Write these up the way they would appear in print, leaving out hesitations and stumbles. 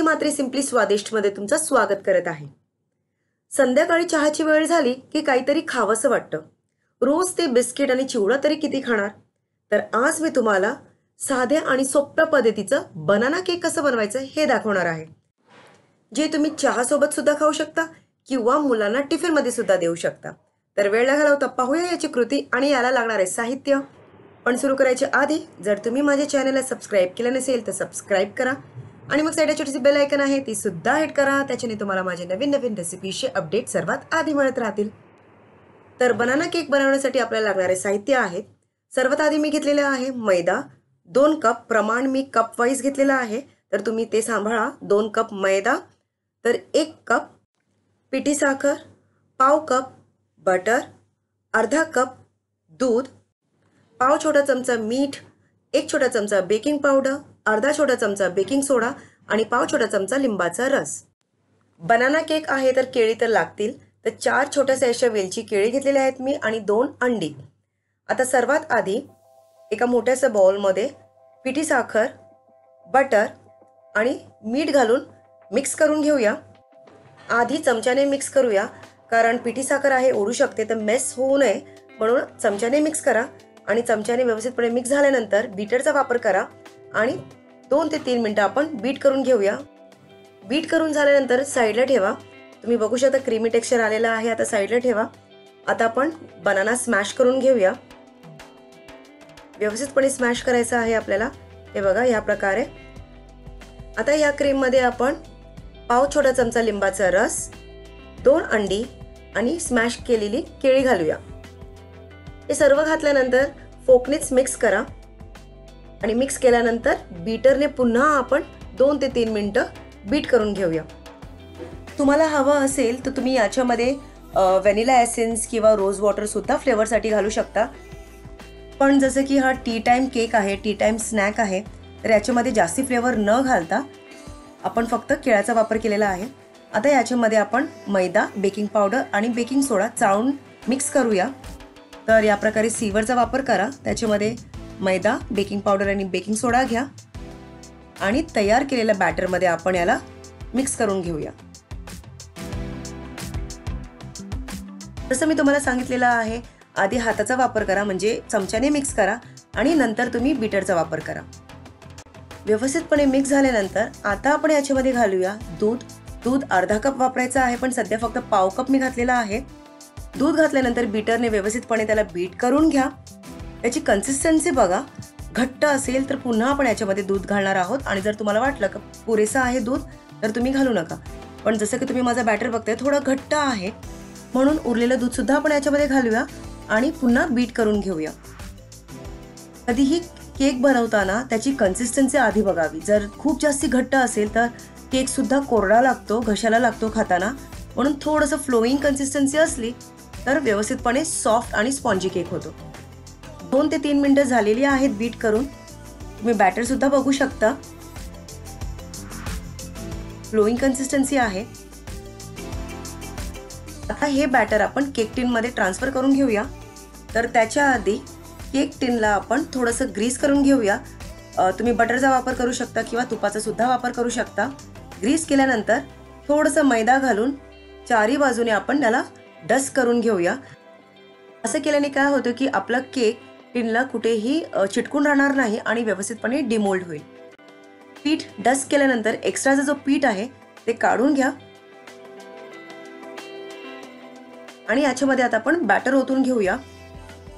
स्वाती मात्रे simply स्वादिष्ट मध्ये तुमचं स्वागत करत आहे। संध्याकाळी चहाची वेळ झाली की काहीतरी खावंसं वाटतं। रोज ते बिस्किट आणि चिवडा तरी किती खाणार? तर आज मी तुम्हाला साध्या आणि सोप्या पद्धतीचं बनाना केक कसं बनवायचं हे दाखवणार आहे, जे तुम्ही चहा सोबत सुद्धा खाऊ शकता किंवा मुलांना टिफिन मध्ये सुद्धा देऊ शकता। तर वेळ न घालवता पाहूया याची कृती आणि याला लागणारे साहित्य। पण सुरू करायच्या आधी जर तुम्ही माझ्या चॅनलला सबस्क्राइब केलं नसेल तर सबस्क्राइब करा आणि मग साइडला छोटीशी बेल आयकन आहे ती सुद्धा हिट करा, त्याच्याने तुम्हाला माझे नवीन नवीन रेसिपीचे अपडेट सर्वात आधी मिळत राहतील। तर बनाना केक बनवण्यासाठी आपल्याला लागणारे साहित्य आहेत। सर्वात आधी मी घेतलेला आहे मैदा 2 कप, प्रमाण मी कप वाइज घेतलेला आहे, तर तुम्ही ते सांभाळा। 2 कप मैदा, तर 1 कप पिठी साखर, पाव कप बटर, अर्धा कप दूध, पाव छोटा चमचा मीठ, 1 छोटा चमचा बेकिंग पावडर, अर्धा छोटा चमचा बेकिंग सोडा आणि पाव छोटा चमचा लिंबाचा रस। बनाना केक आहे तर केळी तर लागतील, तर 4 छोट्याशा अशा वेलची केळी घेतलेले आहेत मी आणि 2 अंडी। आता सर्वात आधी एका मोठ्याशा बाउलमध्ये पिठी साखर, बटर आणि मीठ घालून मिक्स करून घेऊया। आधी चमच्याने मिक्स करूया, कारण पिठी साखर आहे ओढू शकते, तर मेस होऊ नये म्हणून चमच्याने मिक्स करा आणि चमच्याने व्यवस्थितपणे मिक्स झाल्यानंतर बीटरचा वापर करा आणि 2 ते 3 मिनिटं आपण बीट करून घेऊया। बीट करून झाल्यानंतर साईडला ठेवा। तुम्ही बघू शकता क्रीमी टेक्स्चर आलेला आहे, आता साईडला ठेवा। आता आपण बनाना स्मॅश करून घेऊया। व्यवस्थितपणे स्मॅश करायचा आहे आपल्याला, हे बघा या प्रकारे। आता या क्रीम मध्ये आपण पाव छोटा चमचा लिंबाचा रस, 2 अंडी आणि स्मॅश केलेली केळी घालूया। हे सर्व घातल्यानंतर फोकनेच मिक्स करा आणि मिक्स केल्यानंतर बीटरने पुन्हा आपण 2 ते 3 मिनिटं बीट करून घेऊया। तुम्हाला हवं असेल तर तुम्ही याच्यामध्ये व्हॅनिला एसेन्स किंवा रोज वॉटर सुद्धा फ्लेवरसाठी घालू शकता, पण जसं की हा टी टाइम केक आहे, टी टाइम स्नॅक आहे, तर याच्यामध्ये जास्ती फ्लेवर न घालता आपण फक्त केळाचा वापर केलेला आहे। आता याच्यामध्ये आपण मैदा, बेकिंग पावडर आणि बेकिंग सोडा चाळून मिक्स करूया। तर या प्रकारे सीवरचा वापर करा, त्याच्यामध्ये मैदा, बेकिंग पावडर आणि बेकिंग सोडा घ्या आणि तयार केलेल्या बॅटरमध्ये आपण याला मिक्स करून घेऊया। जसं मी तुम्हाला सांगितलेलं आहे, आधी हाताचा वापर करा, म्हणजे चमच्याने मिक्स करा आणि नंतर तुम्ही बीटरचा वापर करा। व्यवस्थितपणे मिक्स झाल्यानंतर आता आपण याच्यामध्ये घालूया दूध। दूध अर्धा कप वापरायचं आहे, पण सध्या फक्त पाव कप मी घातलेला आहे। दूध घातल्यानंतर बीटरने व्यवस्थितपणे त्याला बीट करून घ्या। याची कन्सिस्टन्सी बघा, घट्ट असेल तर पुन्हा आपण याच्यामध्ये दूध घालणार आहोत आणि जर तुम्हाला वाटलं की पुरेसा आहे दूध तर तुम्ही घालू नका, पण जसं की तुम्ही माझा बॅटर बघताय थोडा घट्ट आहे म्हणून उरलेलं दूध सुद्धा आपण याच्यामध्ये घालूया आणि पुन्हा बीट करून घेऊया। कधीही केक बनवताना त्याची कन्सिस्टन्सी आधी बघावी। जर खूप जास्ती घट्ट असेल तर केक सुद्धा कोरडा लागतो, घशाला लागतो खाताना, म्हणून थोडंसं फ्लोईंग कन्सिस्टन्सी असली तर व्यवस्थितपणे सॉफ्ट आणि स्पॉन्जी केक होतो। 2 ते 3 मिनिटं झालेली आहेत बीट करून, तुम्ही बॅटर सुद्धा बघू शकता, फ्लोईंग कन्सिस्टन्सी आहे। आता हे बॅटर आपण केक टिन मध्ये ट्रान्सफर करून घेऊया। तर त्याच्या आधी केक टिनला आपण थोडंसं ग्रीस करून घेऊया। तुम्ही बटरचा वापर करू शकता किंवा तुपाचा सुद्धा वापर करू शकता। ग्रीस केल्यानंतर थोडंसं मैदा घालून चारी बाजूने आपण त्याला डस्ट करून घेऊया। असं केल्याने काय होतं की आपला केक टिनला कुठेही चिटकून राहणार नाही आणि व्यवस्थितपणे डिमोल्ड होईल। पीठ डस्ट केल्यानंतर एक्स्ट्राचा जो पीठ आहे ते काढून घ्या आणि याच्यामध्ये आता आपण बॅटर ओतून घेऊया।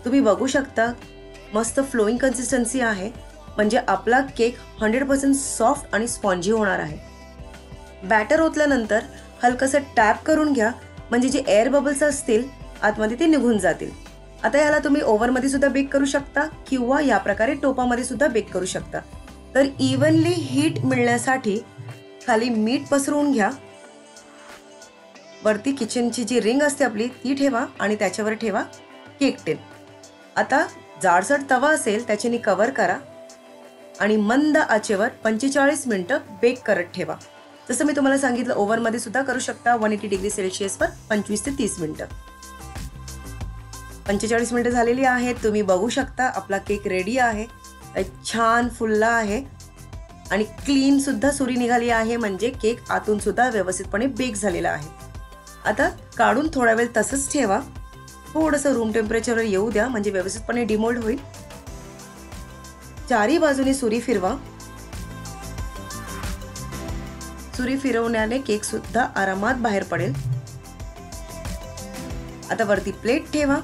तुम्ही बघू शकता मस्त फ्लोईंग कन्सिस्टन्सी आहे, म्हणजे आपला केक 100% सॉफ्ट आणि स्पॉन्जी होणार आहे। बॅटर ओतल्यानंतर हलकसं टॅप करून घ्या, म्हणजे जे एअर बबल्स असतील आतमध्ये ते निघून जातील। आता याला तुम्ही ओव्हनमध्ये सुद्धा बेक करू शकता किंवा या प्रकारे टोपामध्ये सुद्धा बेक करू शकता। तर इव्हनली हीट मिळण्यासाठी खाली मीठ पसरवून घ्या, वरती किचनची जी रिंग असते आपली ती ठेवा आणि त्याच्यावर ठेवा केक टिन। आता जाडसर तवा असेल त्याच्याने कव्हर करा आणि मंद आचेवर 45 मिनिटं बेक करत ठेवा। जसं मी तुम्हाला सांगितलं ओव्हनमध्ये सुद्धा करू शकता 180 डिग्री सेल्सिअसवर 25 ते 30 मिनिटं। 45 मिनिटं झालेली आहेत, तुम्ही बघू शकता आपला केक रेडी आहे, छान फुलला आहे। आणि क्लीन सुद्धा सुरी निघाली आहे, म्हणजे केक आतून सुद्धा व्यवस्थितपणे बेक झालेला आहे. आता काढून थोडा वेळ तसंच ठेवा. थोडंसं रूम टेम्परेचरवर येऊ द्या, म्हणजे व्यवस्थितपणे डिमोल्ड होईल. चारी बाजूने सुरी फिरवा. सुरी फिरवण्याने केक सुद्धा आरामात बाहेर पडेल. आता वरती प्लेट ठेवा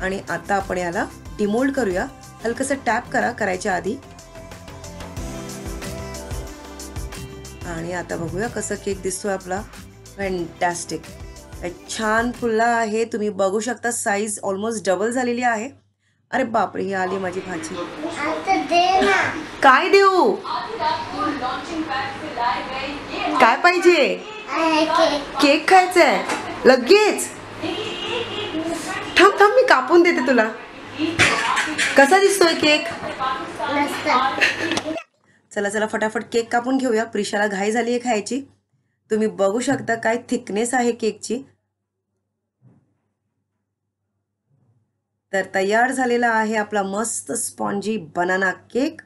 आणि आता आपण याला डिमोल्ड करूया. हलकसं टॅप करा करायच्या आधी. आणि आता बघूया कसं केक दिसतोय आपला. फॅन्टॅस्टिक, छान फुलला आहे. तुम्ही बघू शकता साईज ऑलमोस्ट डबल झालेली आहे. अरे बापरे, ही आली माझी भाजी. काय देऊ? काय पाहिजे? केक खायचंय लगेच? थांब थांब, मी कापून देते तुला. कसा दिसतोय केक? चला चला फटाफट केक कापून घेऊया. प्रिशाला घाई झाली आहे खायची. तुम्ही बघू शकता काय थिकनेस आहे केकची. तर तयार झालेला आहे आपला मस्त स्पॉन्जी बनाना केक.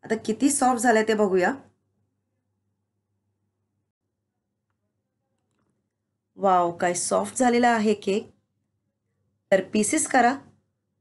आता किती सॉफ्ट झालाय ते बघूया. वाव, काय सॉफ्ट झालेला आहे केक. तर पीसेस करा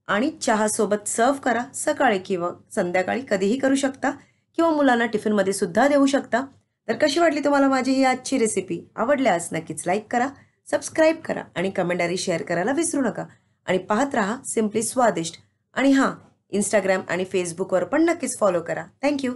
आणि चहा सोबत सर्व करा. सकाळी किंवा संध्याकाळी कधीही करू शकता, किंवा मुलांना टिफिनमध्ये सुद्धा देऊ शकता. तर कशी वाटली तुम्हाला माझी ही आजची रेसिपी? आवडल्यास नक्कीच लाईक करा, सबस्क्राईब करा आणि कमेंटरी शेअर करायला विसरू नका. आणि पाहत राहा सिम्पली स्वादिष्ट. आणि हां, इंस्टाग्राम आणि फेसबुकवर पण नक्कीच फॉलो करा. थँक्यू.